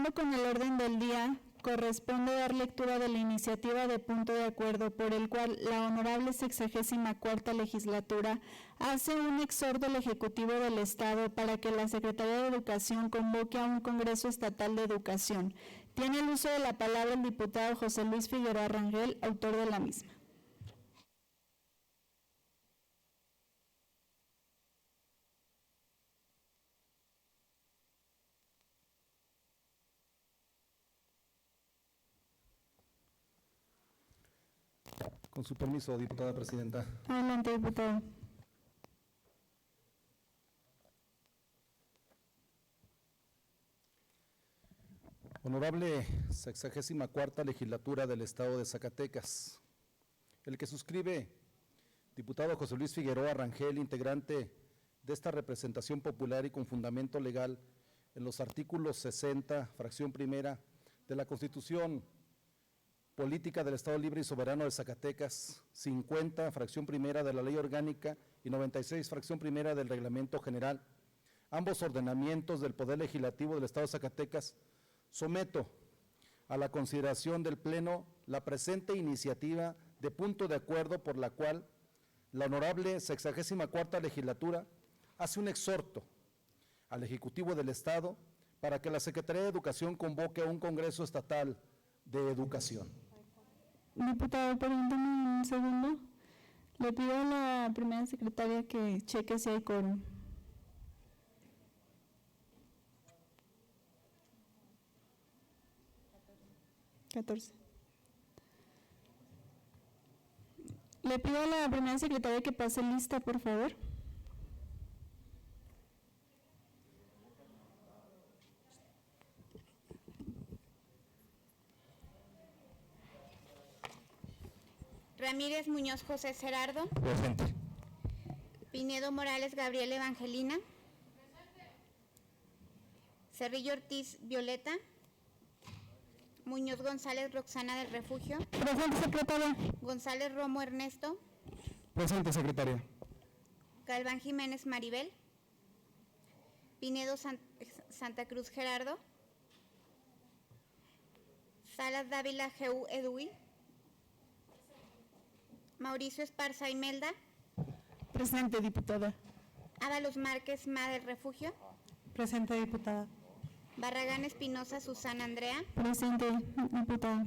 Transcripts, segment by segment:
Continuando con el orden del día, corresponde dar lectura de la iniciativa de punto de acuerdo por el cual la honorable 64ª legislatura hace un exhorto al Ejecutivo del Estado para que la Secretaría de Educación convoque a un Congreso Estatal de Educación. Tiene el uso de la palabra el diputado José Luis Figueroa Rangel, autor de la misma. Con su permiso, diputada presidenta. Adelante, diputado. Honorable 64ª legislatura del Estado de Zacatecas. El que suscribe, diputado José Luis Figueroa Rangel, integrante de esta representación popular y con fundamento legal en los artículos 60, fracción primera, de la Constitución Política del Estado Libre y Soberano de Zacatecas, 50, fracción primera de la Ley Orgánica y 96, fracción primera del Reglamento General, ambos ordenamientos del Poder Legislativo del Estado de Zacatecas, someto a la consideración del Pleno la presente iniciativa de punto de acuerdo por la cual la honorable 64ª legislatura hace un exhorto al Ejecutivo del Estado para que la Secretaría de Educación convoque a un Congreso Estatal de Educación. Diputado, permítame un segundo. Le pido a la primera secretaria que cheque si hay quórum. Le pido a la primera secretaria que pase lista, por favor. Ramírez Muñoz José Gerardo. Presente. Pinedo Morales Gabriel Evangelina. Cerrillo Ortiz Violeta. Muñoz González Roxana del Refugio. Presente, secretaria. González Romo Ernesto. Presente, secretaria. Galván Jiménez Maribel. Pinedo Santa Cruz Gerardo. Salas Dávila G.U. Edui. Mauricio Esparza Imelda. Presente, diputada. Ábalos Márquez Ma del Refugio. Presente, diputada. Barragán Espinosa Susana Andrea. Presente, diputada.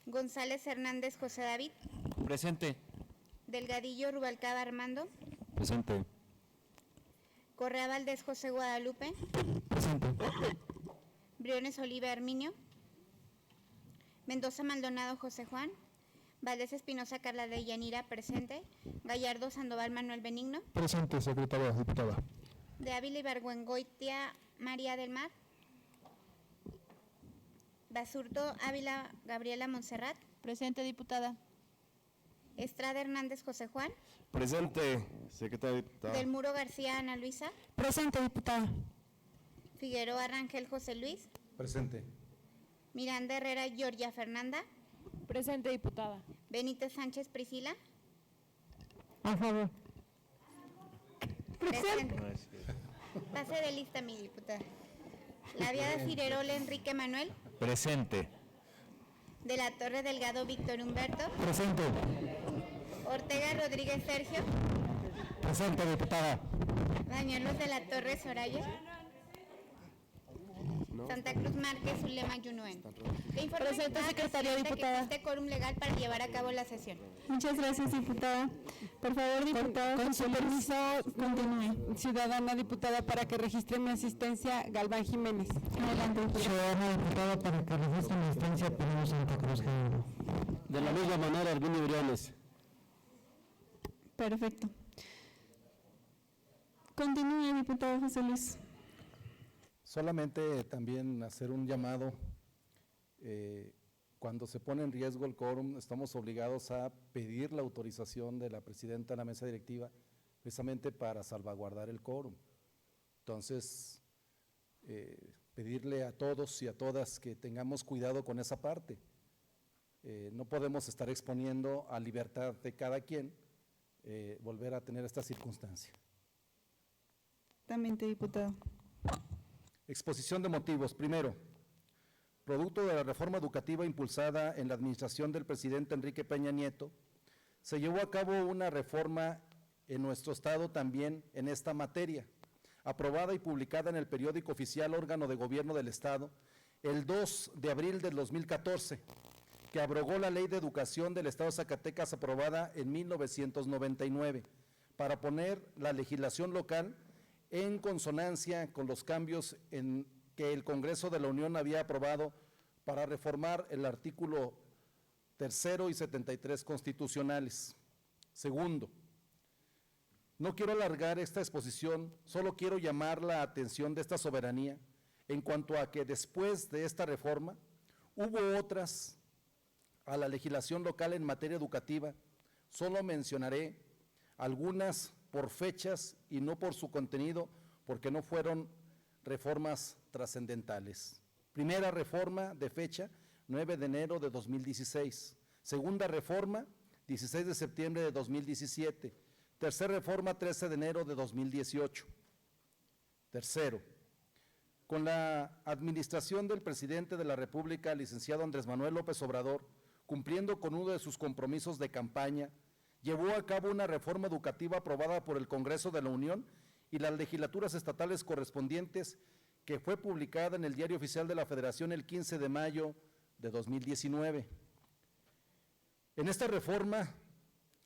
González Hernández José David. Presente. Delgadillo Rubalcaba Armando. Presente. Correa Valdés José Guadalupe. Presente. Briones Oliva Herminio. Mendoza Maldonado José Juan. Valdés Espinosa Carla de Yanira, presente. Gallardo Sandoval Manuel Benigno. Presente, secretaria, diputada. De Ávila Ibargüengoitia María del Mar. Basurto Ávila Gabriela Montserrat. Presente, diputada. Estrada Hernández José Juan. Presente, secretaria diputada. Del Muro García Ana Luisa. Presente, diputada. Figueroa Rangel José Luis. Presente. Miranda Herrera Georgia Fernanda. Presente, diputada. Benítez Sánchez Priscila. A favor. Presente. Pase de lista, mi diputada. La Viada Cirerola Enrique Manuel. Presente. De la Torre Delgado Víctor Humberto. Presente. Ortega Rodríguez Sergio. Presente, diputada. Bañuelos de la Torre Soraya. Santa Cruz Márquez Zulema Yunuen. Le informo, Presente, secretaria presidenta, diputada. que existe quórum legal para llevar a cabo la sesión. Muchas gracias, diputada. Por favor, diputado, con su permiso, continúe. Ciudadana diputada, para que registre mi asistencia, Galván Jiménez. Adelante, diputada. Ciudadana diputada, para que registre mi asistencia, Pinedo Santa Cruz Gerardo. De la misma manera, Arminio Briones. Perfecto. Continúe, diputado José Luis. Solamente también hacer un llamado, cuando se pone en riesgo el quórum, estamos obligados a pedir la autorización de la presidenta de la mesa directiva, precisamente para salvaguardar el quórum. Entonces, pedirle a todos y a todas que tengamos cuidado con esa parte. No podemos estar exponiendo a libertad de cada quien volver a tener esta circunstancia. Exactamente, diputado. Exposición de motivos. Primero, producto de la reforma educativa impulsada en la administración del presidente Enrique Peña Nieto, se llevó a cabo una reforma en nuestro estado también en esta materia, aprobada y publicada en el periódico oficial Órgano de Gobierno del Estado el 2 de abril del 2014, que abrogó la Ley de Educación del Estado de Zacatecas aprobada en 1999, para poner la legislación local en consonancia con los cambios que el Congreso de la Unión había aprobado para reformar el artículo 3 y 73 constitucionales. Segundo, no quiero alargar esta exposición, solo quiero llamar la atención de esta soberanía en cuanto a que después de esta reforma hubo otras a la legislación local en materia educativa. Solo mencionaré algunas por fechas y no por su contenido, porque no fueron reformas trascendentales. Primera reforma de fecha, 9 de enero de 2016. Segunda reforma, 16 de septiembre de 2017. Tercera reforma, 13 de enero de 2018. Tercero, con la administración del presidente de la República, licenciado Andrés Manuel López Obrador, cumpliendo con uno de sus compromisos de campaña, llevó a cabo una reforma educativa aprobada por el Congreso de la Unión y las legislaturas estatales correspondientes, que fue publicada en el Diario Oficial de la Federación el 15 de mayo de 2019. En esta reforma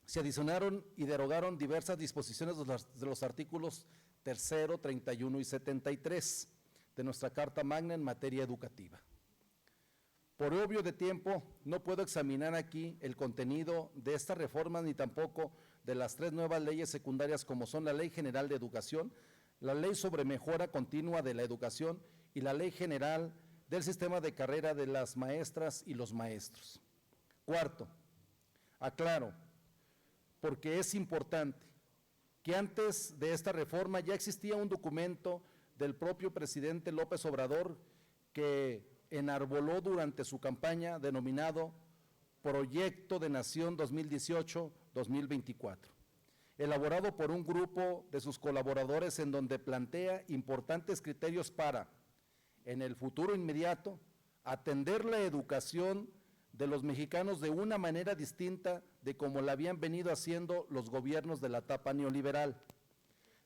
se adicionaron y derogaron diversas disposiciones de los artículos 3, 31 y 73 de nuestra Carta Magna en materia educativa. Por obvio de tiempo, no puedo examinar aquí el contenido de esta reforma ni tampoco de las 3 nuevas leyes secundarias, como son la Ley General de Educación, la Ley sobre Mejora Continua de la Educación y la Ley General del Sistema de Carrera de las Maestras y los Maestros. Cuarto, aclaro, porque es importante, que antes de esta reforma ya existía un documento del propio presidente López Obrador que enarboló durante su campaña, denominado Proyecto de Nación 2018-2024, elaborado por un grupo de sus colaboradores, en donde plantea importantes criterios para, en el futuro inmediato, atender la educación de los mexicanos de una manera distinta de como la habían venido haciendo los gobiernos de la etapa neoliberal.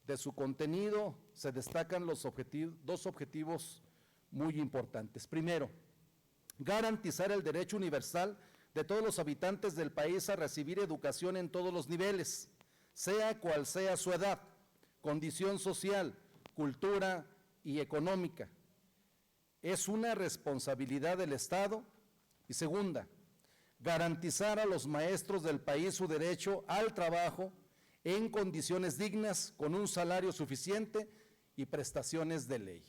De su contenido se destacan dos objetivos muy importantes. Primero, garantizar el derecho universal de todos los habitantes del país a recibir educación en todos los niveles, sea cual sea su edad, condición social, cultura y económica. Es una responsabilidad del Estado. Y segunda, garantizar a los maestros del país su derecho al trabajo en condiciones dignas, con un salario suficiente y prestaciones de ley.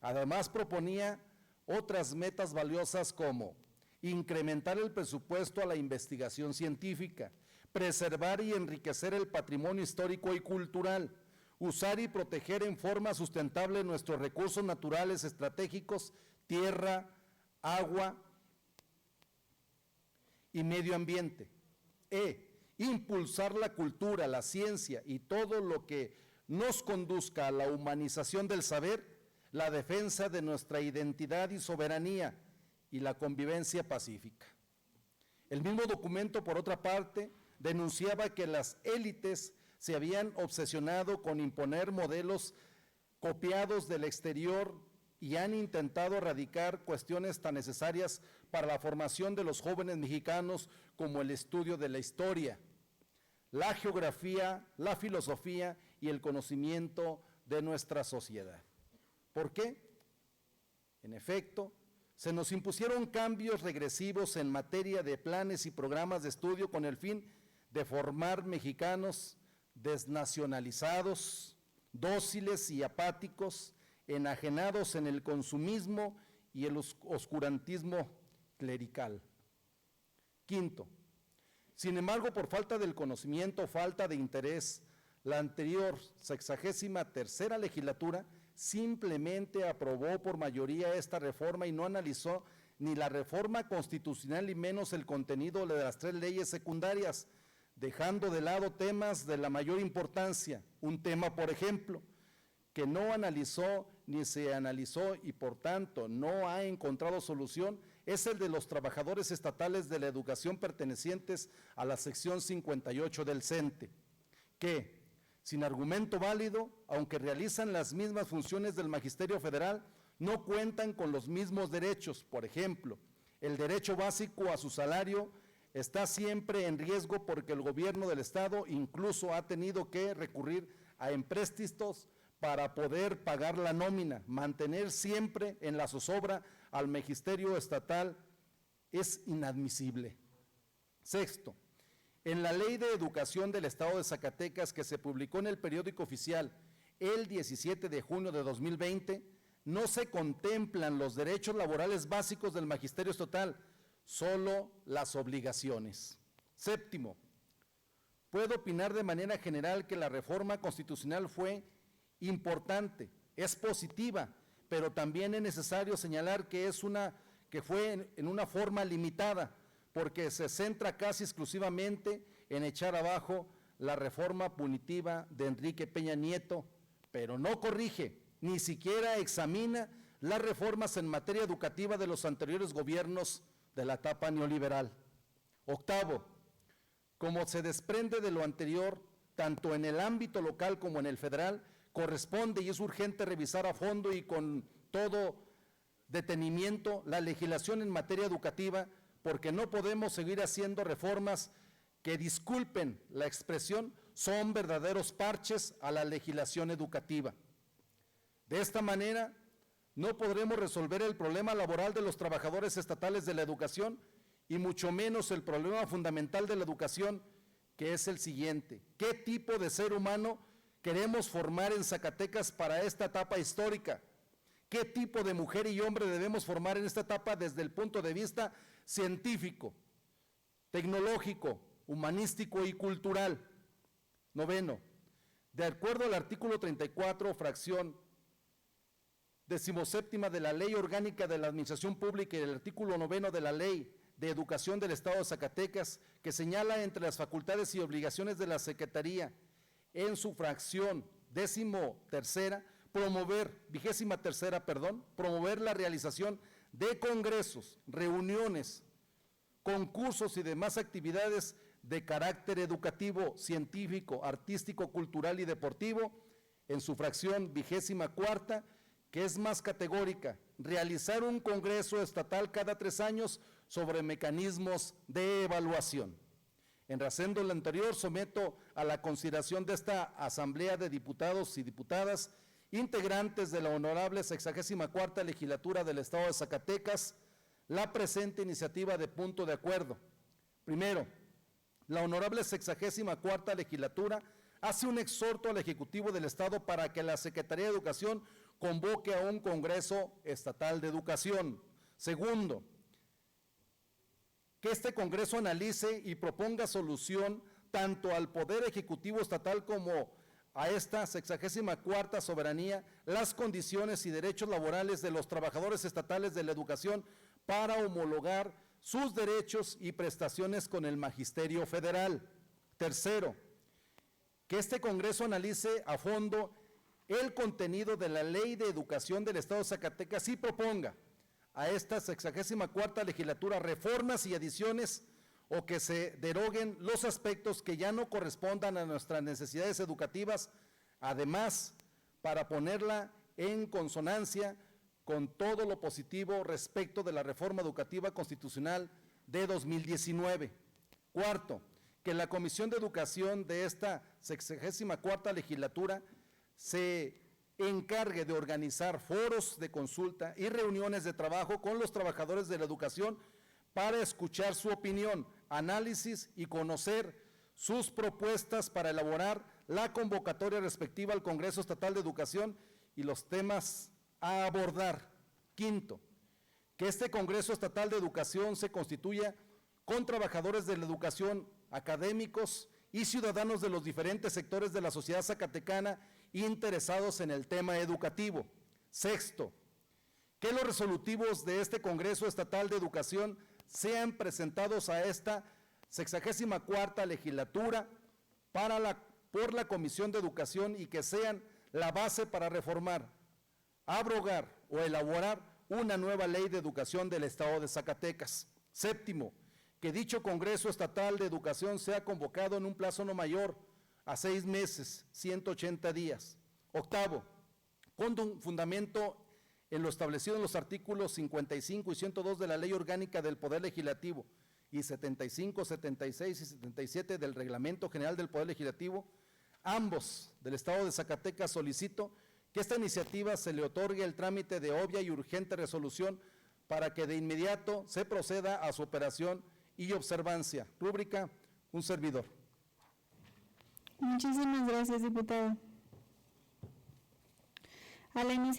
Además, proponía otras metas valiosas, como incrementar el presupuesto a la investigación científica, preservar y enriquecer el patrimonio histórico y cultural, usar y proteger en forma sustentable nuestros recursos naturales estratégicos, tierra, agua y medio ambiente, impulsar la cultura, la ciencia y todo lo que nos conduzca a la humanización del saber, la defensa de nuestra identidad y soberanía y la convivencia pacífica. El mismo documento, por otra parte, denunciaba que las élites se habían obsesionado con imponer modelos copiados del exterior y han intentado erradicar cuestiones tan necesarias para la formación de los jóvenes mexicanos, como el estudio de la historia, la geografía, la filosofía y el conocimiento de nuestra sociedad. ¿Por qué? En efecto, se nos impusieron cambios regresivos en materia de planes y programas de estudio con el fin de formar mexicanos desnacionalizados, dóciles y apáticos, enajenados en el consumismo y el oscurantismo clerical. Quinto, sin embargo, por falta del conocimiento, falta de interés, la anterior 63ª legislatura simplemente aprobó por mayoría esta reforma y no analizó ni la reforma constitucional y menos el contenido de las 3 leyes secundarias, dejando de lado temas de la mayor importancia. Un tema, por ejemplo, que no analizó ni se analizó y por tanto no ha encontrado solución es el de los trabajadores estatales de la educación pertenecientes a la sección 58 del CENTE, que, sin argumento válido, aunque realizan las mismas funciones del Magisterio Federal, no cuentan con los mismos derechos. Por ejemplo, el derecho básico a su salario está siempre en riesgo porque el gobierno del Estado incluso ha tenido que recurrir a empréstitos para poder pagar la nómina. Mantener siempre en la zozobra al Magisterio Estatal es inadmisible. Sexto, en la Ley de Educación del Estado de Zacatecas, que se publicó en el periódico oficial el 17 de junio de 2020, no se contemplan los derechos laborales básicos del Magisterio Estatal, solo las obligaciones. Séptimo, puedo opinar de manera general que la reforma constitucional fue importante, es positiva, pero también es necesario señalar que fue en una forma limitada, porque se centra casi exclusivamente en echar abajo la reforma punitiva de Enrique Peña Nieto, pero no corrige, ni siquiera examina las reformas en materia educativa de los anteriores gobiernos de la etapa neoliberal. Octavo, como se desprende de lo anterior, tanto en el ámbito local como en el federal, corresponde y es urgente revisar a fondo y con todo detenimiento la legislación en materia educativa, porque no podemos seguir haciendo reformas que, disculpen la expresión, son verdaderos parches a la legislación educativa. De esta manera, no podremos resolver el problema laboral de los trabajadores estatales de la educación y mucho menos el problema fundamental de la educación, que es el siguiente: ¿qué tipo de ser humano queremos formar en Zacatecas para esta etapa histórica? ¿Qué tipo de mujer y hombre debemos formar en esta etapa desde el punto de vista científico, tecnológico, humanístico y cultural? Noveno, de acuerdo al artículo 34, fracción 17ª de la Ley Orgánica de la Administración Pública y el artículo 9 de la Ley de Educación del Estado de Zacatecas, que señala entre las facultades y obligaciones de la Secretaría, en su fracción 23ª, promover la realización de congresos, reuniones, concursos y demás actividades de carácter educativo, científico, artístico, cultural y deportivo. En su fracción 24ª, que es más categórica, realizar un congreso estatal cada 3 años sobre mecanismos de evaluación. En razón de lo anterior, someto a la consideración de esta Asamblea de Diputados y Diputadas, integrantes de la honorable 64ª Legislatura del Estado de Zacatecas, la presente iniciativa de punto de acuerdo. Primero, la honorable 64ª Legislatura hace un exhorto al Ejecutivo del Estado para que la Secretaría de Educación convoque a un Congreso Estatal de Educación. Segundo, que este Congreso analice y proponga solución tanto al Poder Ejecutivo Estatal como a esta 64ª soberanía las condiciones y derechos laborales de los trabajadores estatales de la educación para homologar sus derechos y prestaciones con el Magisterio Federal. Tercero, que este Congreso analice a fondo el contenido de la Ley de Educación del Estado de Zacatecas y proponga a esta 64ª Legislatura reformas y adiciones o que se deroguen los aspectos que ya no correspondan a nuestras necesidades educativas, además para ponerla en consonancia con todo lo positivo respecto de la reforma educativa constitucional de 2019. Cuarto, que la Comisión de Educación de esta 64ª Legislatura se encargue de organizar foros de consulta y reuniones de trabajo con los trabajadores de la educación para escuchar su opinión, análisis y conocer sus propuestas para elaborar la convocatoria respectiva al Congreso Estatal de Educación y los temas a abordar. Quinto, que este Congreso Estatal de Educación se constituya con trabajadores de la educación, académicos y ciudadanos de los diferentes sectores de la sociedad zacatecana interesados en el tema educativo. Sexto, que los resolutivos de este Congreso Estatal de Educación sean presentados a esta 64ª Legislatura por la Comisión de Educación y que sean la base para reformar abrogar o elaborar una nueva ley de educación del Estado de Zacatecas. Séptimo, que dicho Congreso Estatal de Educación sea convocado en un plazo no mayor a 6 meses, 180 días. Octavo, con un fundamento en lo establecido en los artículos 55 y 102 de la Ley Orgánica del Poder Legislativo y 75, 76 y 77 del Reglamento General del Poder Legislativo, ambos del Estado de Zacatecas, solicito que esta iniciativa se le otorgue el trámite de obvia y urgente resolución para que de inmediato se proceda a su operación y observancia. Rúbrica, un servidor. Muchísimas gracias, diputado. A la iniciativa